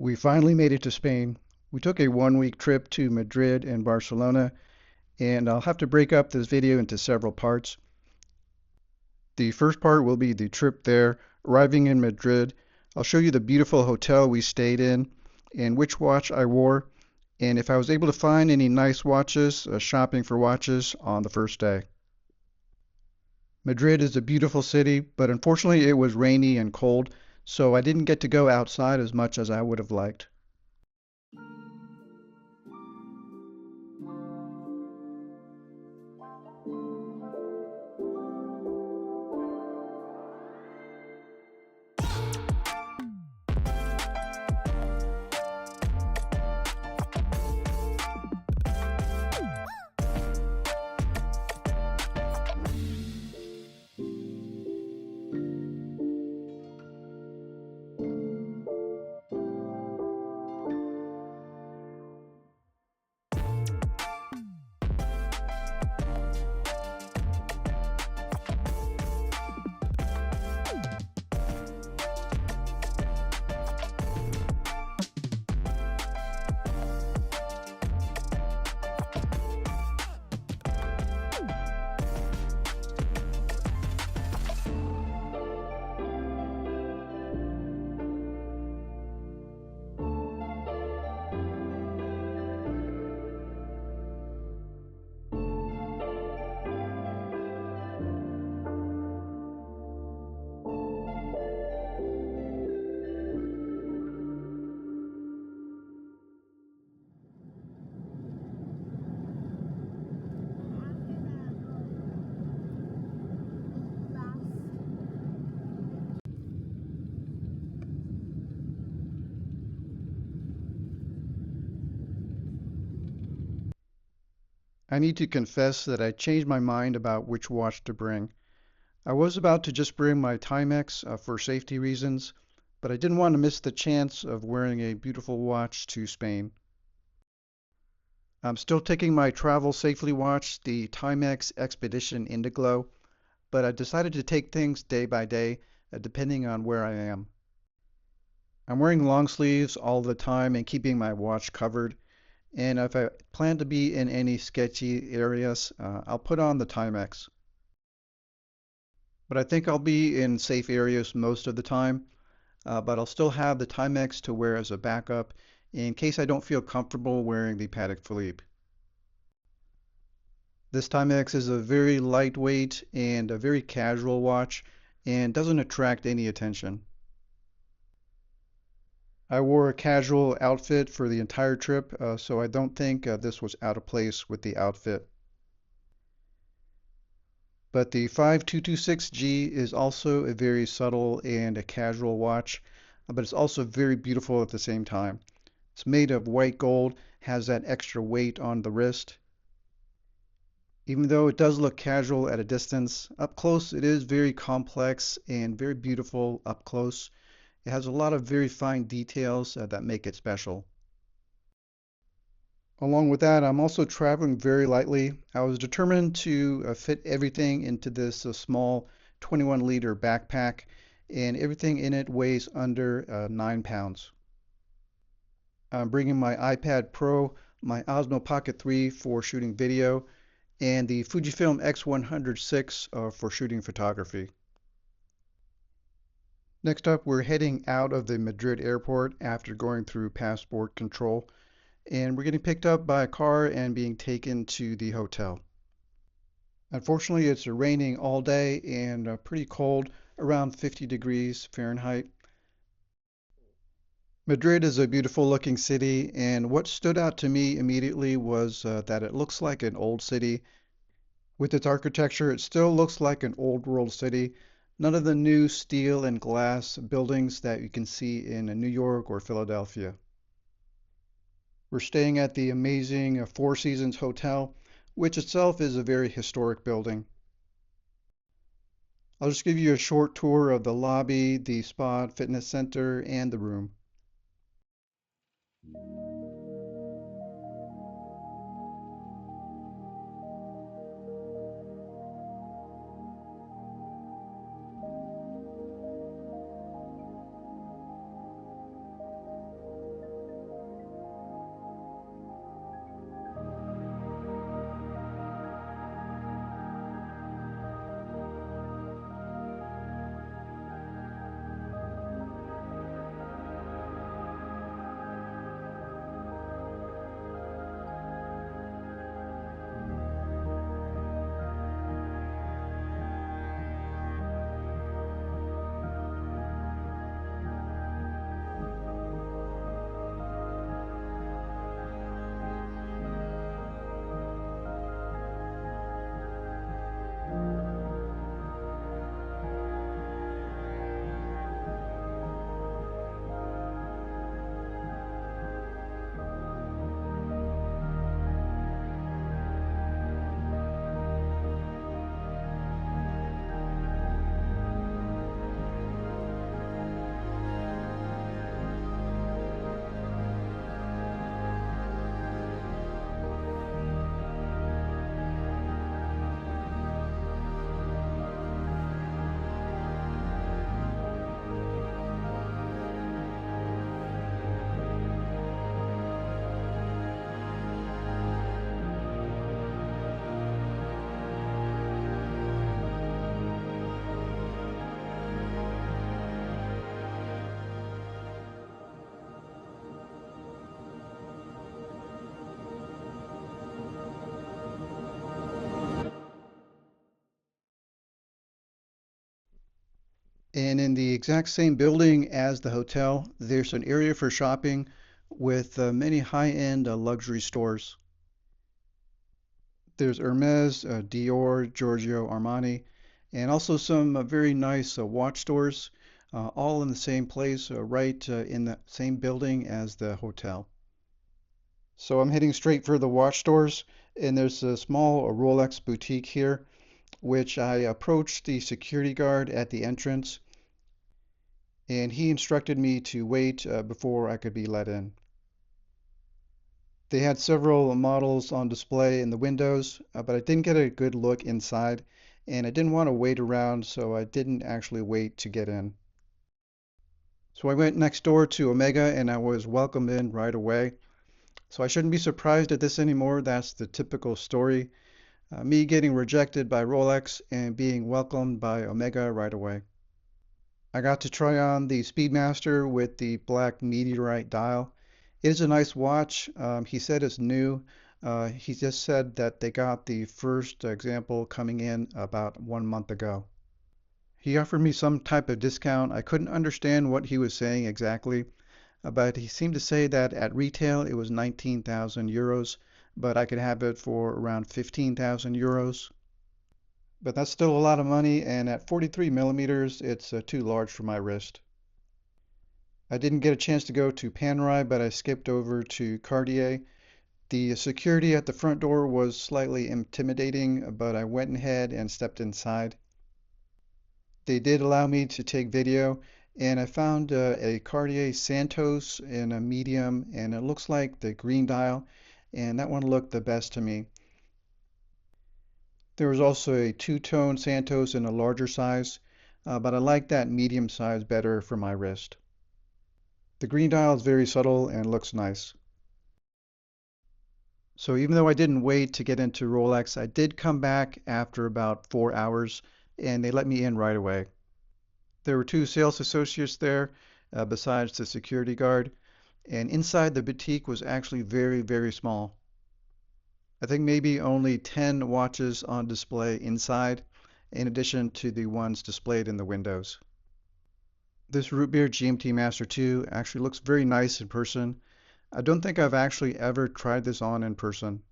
We finally made it to Spain. We took a 1 week trip to Madrid and Barcelona, and I'll have to break up this video into several parts. The first part will be the trip there, arriving in Madrid. I'll show you the beautiful hotel we stayed in, and which watch I wore, and if I was able to find any nice watches, shopping for watches on the first day. Madrid is a beautiful city, but unfortunately it was rainy and cold, so I didn't get to go outside as much as I would have liked. I need to confess that I changed my mind about which watch to bring. I was about to just bring my Timex for safety reasons, but I didn't want to miss the chance of wearing a beautiful watch to Spain. I'm still taking my travel safely watch, the Timex Expedition Indiglo, but I decided to take things day by day, depending on where I am. I'm wearing long sleeves all the time and keeping my watch covered. And if I plan to be in any sketchy areas, I'll put on the Timex. But I think I'll be in safe areas most of the time, but I'll still have the Timex to wear as a backup in case I don't feel comfortable wearing the Patek Philippe. This Timex is a very lightweight and a very casual watch and doesn't attract any attention. I wore a casual outfit for the entire trip, so I don't think this was out of place with the outfit. But the 5226G is also a very subtle and a casual watch, but it's also very beautiful at the same time. It's made of white gold, has that extra weight on the wrist. Even though it does look casual at a distance, up close it is very complex and very beautiful up close. It has a lot of very fine details that make it special. Along with that, I'm also traveling very lightly. I was determined to fit everything into this small 21-liter backpack, and everything in it weighs under 9 pounds. I'm bringing my iPad Pro, my Osmo Pocket 3 for shooting video, and the Fujifilm X100VI for shooting photography. Next up, we're heading out of the Madrid airport after going through passport control, and we're getting picked up by a car and being taken to the hotel. Unfortunately, it's raining all day and pretty cold, around 50 degrees Fahrenheit. Madrid is a beautiful looking city, and what stood out to me immediately was that it looks like an old city. With its architecture, it still looks like an old world city. None of the new steel and glass buildings that you can see in New York or Philadelphia. We're staying at the amazing Four Seasons Hotel, which itself is a very historic building. I'll just give you a short tour of the lobby, the spa, fitness center, and the room. And in the exact same building as the hotel, there's an area for shopping with many high-end luxury stores. There's Hermes, Dior, Giorgio Armani, and also some very nice watch stores, all in the same place, right in the same building as the hotel. So I'm heading straight for the watch stores, and there's a small Rolex boutique here, which I approached the security guard at the entrance, and he instructed me to wait before I could be let in. They had several models on display in the windows, but I didn't get a good look inside, and I didn't want to wait around, so I didn't actually wait to get in. So I went next door to Omega and I was welcomed in right away. So I shouldn't be surprised at this anymore. That's the typical story. Me getting rejected by Rolex and being welcomed by Omega right away. I got to try on the Speedmaster with the black meteorite dial. It is a nice watch. He said it's new. He just said that they got the first example coming in about 1 month ago. He offered me some type of discount. I couldn't understand what he was saying exactly, but he seemed to say that at retail it was 19,000 euros, but I could have it for around 15,000 euros. But that's still a lot of money, and at 43 millimeters, it's too large for my wrist. I didn't get a chance to go to Panerai, but I skipped over to Cartier. The security at the front door was slightly intimidating, but I went ahead and stepped inside. They did allow me to take video, and I found a Cartier Santos in a medium, and it looks like the green dial, and that one looked the best to me. There was also a two-tone Santos in a larger size, but I like that medium size better for my wrist. The green dial is very subtle and looks nice. So even though I didn't wait to get into Rolex, I did come back after about 4 hours, and they let me in right away. There were two sales associates there, besides the security guard, and inside the boutique was actually very, very small. I think maybe only 10 watches on display inside, in addition to the ones displayed in the windows. This root beer GMT Master 2 actually looks very nice in person. I don't think I've actually ever tried this on in person.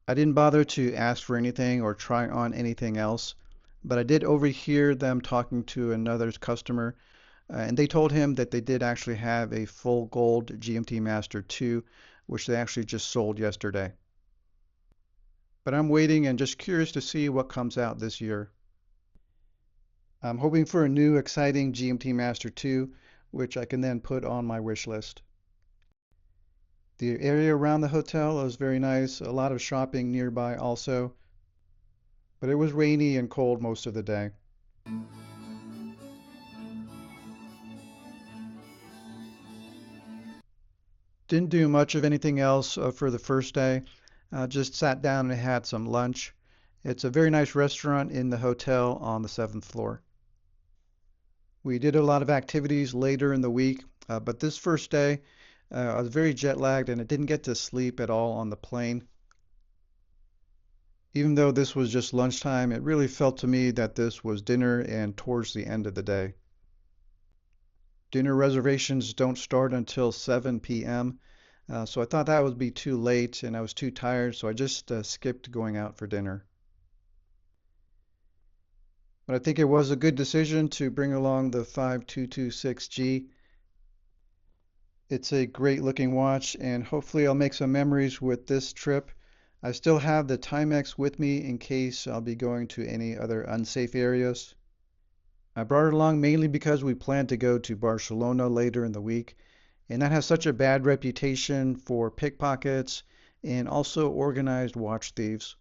I didn't bother to ask for anything or try on anything else, but I did overhear them talking to another customer, and they told him that they did actually have a full gold GMT Master 2, which they actually just sold yesterday. But I'm waiting and just curious to see what comes out this year. I'm hoping for a new exciting GMT Master 2, which I can then put on my wish list. The area around the hotel is very nice, a lot of shopping nearby also, but it was rainy and cold most of the day. Didn't do much of anything else for the first day. Just sat down and had some lunch. It's a very nice restaurant in the hotel on the seventh floor. We did a lot of activities later in the week, but this first day I was very jet lagged and I didn't get to sleep at all on the plane. Even though this was just lunchtime, it really felt to me that this was dinner and towards the end of the day. Dinner reservations don't start until 7 p.m., so I thought that would be too late and I was too tired, so I just skipped going out for dinner. But I think it was a good decision to bring along the 5226G. It's a great looking watch, and hopefully I'll make some memories with this trip. I still have the Timex with me in case I'll be going to any other unsafe areas. I brought it along mainly because we plan to go to Barcelona later in the week, and that has such a bad reputation for pickpockets and also organized watch thieves.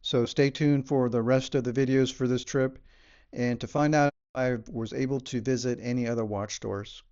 So stay tuned for the rest of the videos for this trip and to find out if I was able to visit any other watch stores.